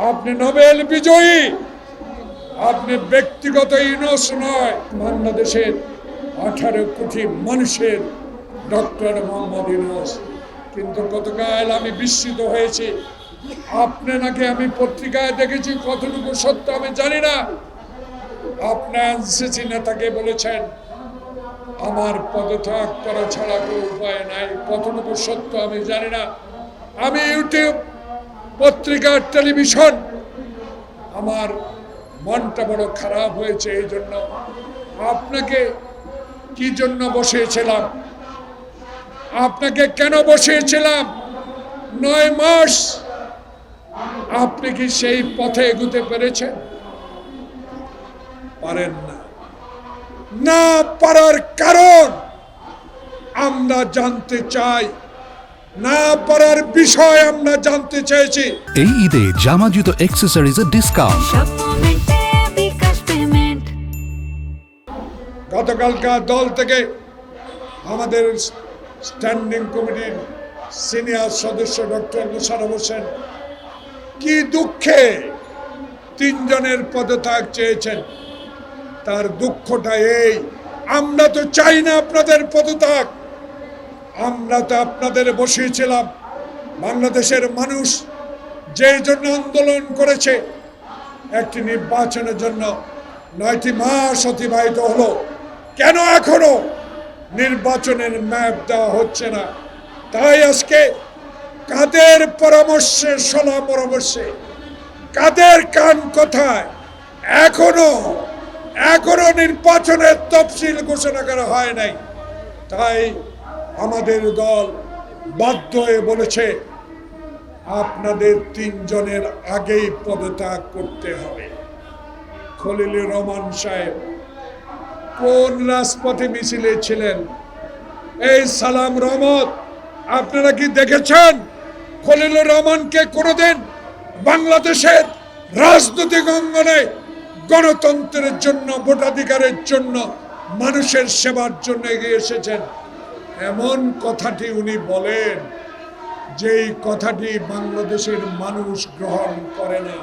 আপনি নোবেল বিজয়ী, আপনি ব্যক্তিগত ইউনুস নয়, বাংলাদেশের 18 কোটি মানুষের ডক্টর মোহাম্মদ ইউনুস। কিন্তু গতকাল আমি বিস্মিত হয়েছি, আপনি নাকি আমি পত্রিকায় দেখেছি, কতটুকু সত্য আমি জানি না, আপনি এনসিসি নেতাকে বলেছেন আমার পদত্যাগ করা ছাড়া কোনো উপায় নাই। কতটুকু সত্য আমি জানি না। আমি ইউটিউব, পত্রিকা, টেলিভিশন, আমার মনটা বড় খারাপ হয়েছে। এই জন্য আপনাকে কি জন্য বসিয়েছিলাম, আপনাকে কেন বসিয়েছিলাম? 9 মাস আপনি কি সেই পথে এগুতে পেরেছেন? পারেন না। না পারার কারণ আমরা জানতে চাই, না পারার বিষয় আমরা জানতে চেয়েছি। এই ঈদে জামা জুতো অ্যাক্সেসরিজের ডিসকাউন্ট। গতকালকার দল থেকে আমাদের স্ট্যান্ডিং কমিটির সিনিয়র সদস্য ডক্টর মোশাররফ হোসেন কি দুঃখে 3 জনের পদত্যাগ চেয়েছেন। তার দুঃখটা এই, আমরা তো চাই না আপনাদের পদত্যাগ, আমরা তো আপনাদের বসিয়েছিলাম। বাংলাদেশের মানুষ যেই জন্য আন্দোলন করেছে, একটি নির্বাচনের জন্য 9টি মাস অতিবাহিত হলো, কেন এখনো নির্বাচনের ম্যাপ দেওয়া হচ্ছে না? তাই আজকে কাদের পরামর্শে, সলা পরামর্শে, কাদের কান কথায় এখনো নির্বাচনের তফসিল ঘোষণা করা হয় নাই। তাই আমাদের দল বাধ্য হয়ে বলেছে আপনাদের 3 জনের আগেই পদত্যাগ করতে হবে। খলিলুর রহমান সাহেব কোন রাজপথে মিছিলে ছিলেন? এই সালাম রহমত আপনারা কি দেখেছেন? খলিলুর রহমানকে কোনোদিন বাংলাদেশের রাজনৈতিক অঙ্গনে গণতন্ত্রের জন্য, ভোটাধিকারের জন্য, মানুষের সেবার জন্য এগিয়ে এসেছেন? এমন কথাটি উনি বলেন, যেই কথাটি বাংলাদেশের মানুষ গ্রহণ করে না।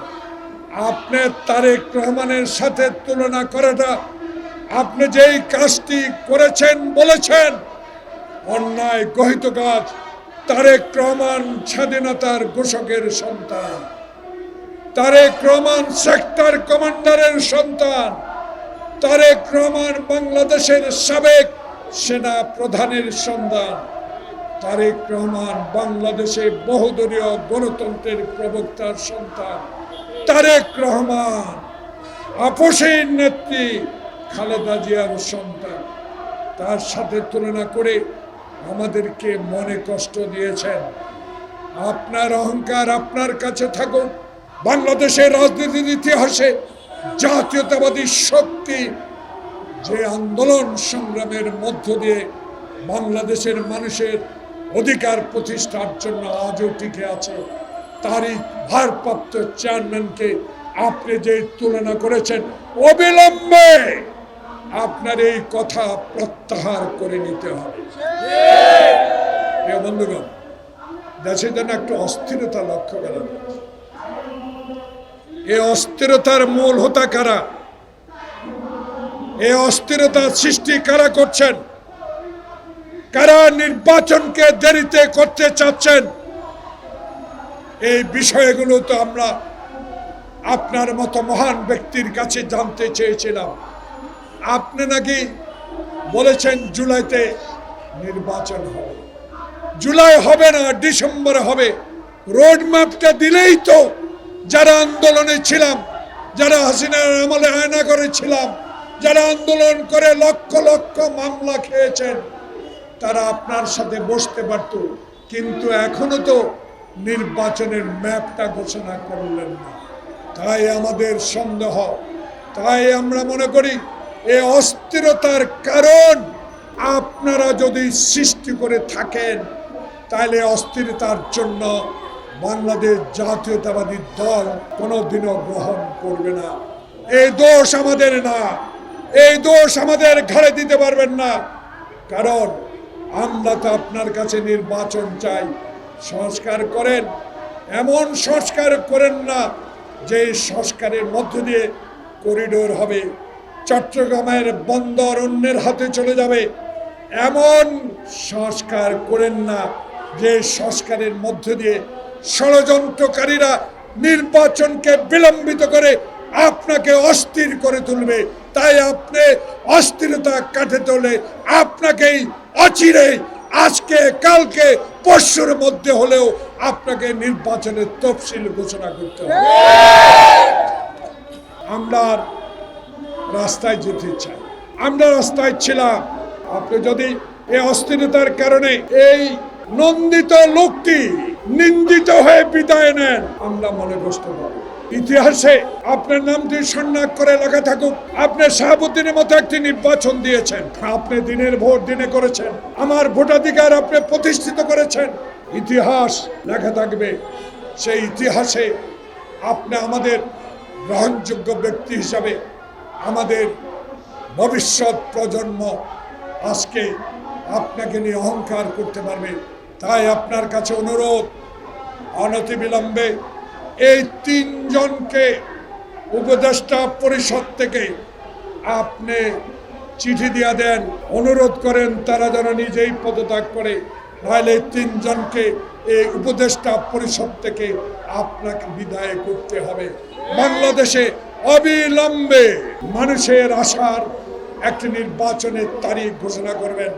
আপনি তারেক রহমানের সাথে তুলনা করাটা, আপনি যেই কাজটি করেছেন, বলেছেন অন্যায় গহিত কাজ। তারেক রহমান স্বাধীনতার ঘোষকের সন্তান, তারেক রহমান সেক্টর কমান্ডারের সন্তান, তারেক রহমান বাংলাদেশের সাবেক সেনা প্রধানের সন্তান, তারেক রহমান বাংলাদেশে বহুদলীয় গণতন্ত্রের প্রবক্তার সন্তান, তারেক রহমান আপসের নেত্রী খালেদা জিয়ার সন্তান। তার সাথে তুলনা করে আমাদেরকে মনে কষ্ট দিয়েছেন। আপনার অহংকার আপনার কাছে থাকুক। বাংলাদেশের রাজনীতির ইতিহাসে জাতীয়তাবাদী শক্তি যে আন্দোলন সংগ্রামের মধ্য দিয়ে বাংলাদেশের মানুষের অধিকার প্রতিষ্ঠার জন্য আজও টিকে আছে, তারই ভারপ্রাপ্ত চেয়ারম্যানকে আপনি যে তুলনা করেছেন, অবিলম্বে আপনার এই কথা প্রত্যাহার করে নিতে হবে। প্রিয় বন্ধুগণ, দেশে যেন একটু অস্থিরতা লক্ষ্য করা যাচ্ছে। এই অস্থিরতার মূল হোতা কারা? এই অস্থিরতার সৃষ্টি কারা করছেন? কারা নির্বাচনকে দেরিতে করতে চাচ্ছেন? এই বিষয়গুলো তো আমরা আপনার মতো মহান ব্যক্তির কাছে জানতে চেয়েছিলাম। আপনি নাকি বলেছেন জুলাইতে নির্বাচন হবে। জুলাই হবে না, ডিসেম্বরে হবে। রোড ম্যাপটা দিলেই তো যারা আন্দোলনে ছিলাম, যারা হাসিনার আমলে আয়না করেছিলাম, যারা আন্দোলন করে লক্ষ লক্ষ মামলা খেয়েছেন, তারা আপনার সাথে বসতে পারত। কিন্তু এখনো তো নির্বাচনের ম্যাপটা ঘোষণা করলেন না। তাই আমাদের সন্দেহ, তাই আমরা মনে করি এই অস্থিরতার কারণ আপনারা যদি সৃষ্টি করে থাকেন, তাহলে অস্থিরতার জন্য বাংলাদেশ জাতীয়তাবাদী দল কোনোদিনও গ্রহণ করবে না। এই দোষ আমাদের না, এই দোষ আমাদের ঘাড়ে দিতে পারবেন না। কারণ আমরা তো আপনার কাছে নির্বাচন চাই। সংস্কার করেন, এমন সংস্কার করেন না যে সংস্কারের মধ্য দিয়ে করিডোর হবে, চট্টগ্রামের বন্দর অন্যের হাতে চলে যাবে, এমন সংস্কার করেন না যে সংস্কারের মধ্য দিয়ে ষড়যন্ত্রকারীরা নির্বাচনকে বিলম্বিত করে আপনাকে অস্থির করে তুলবে। তাই আপনি অস্থিরতা কাটাতে হলে আপনাকেই অচিরে আজকে কালকে পরশুর মধ্যে হলেও আপনাকে নির্বাচনের তফসিল ঘোষণা করতে হবে। আমরা রাস্তায় যেতে চাই, আমরা রাস্তায় ছিলাম। আপনি যদি এই অস্থিরতার কারণে এই নন্দিত লোকটি নিন্দিত হয়ে বিদায় নেন, আমরা মনে কষ্ট পাবো। ইতিহাসে আপনার নামটি স্বর্ণাক্ষরে করে লেখা থাকুক, আপনি শাহাবুদ্দিনের মতো একটি নির্বাচন দিয়েছেন, আপনি দিনের ভোট দিনে করেছেন, আমার ভোটাধিকার আপনি প্রতিষ্ঠিত করেছেন। ইতিহাস লেখা থাকবে, সেই ইতিহাসে আপনি আমাদের গ্রহণযোগ্য ব্যক্তি হিসাবে আমাদের ভবিষ্যৎ প্রজন্ম আজকে আপনাকে নিয়ে অহংকার করতে পারবে। তাই আপনার কাছে অনুরোধ, অনতিবিলম্বে এই তিনজনকে উপদেষ্টা পরিষদ থেকে আপনি চিঠি দিয়ে দেন, অনুরোধ করেন তারা যেন নিজেই পদত্যাগ করে, নাহলে তিনজনকে এই উপদেষ্টা পরিষদ থেকে আপনাকে বিদায় করতে হবে। বাংলাদেশে অবিলম্বে মানুষের আশার একটি নির্বাচনের তারিখ ঘোষণা করবেন।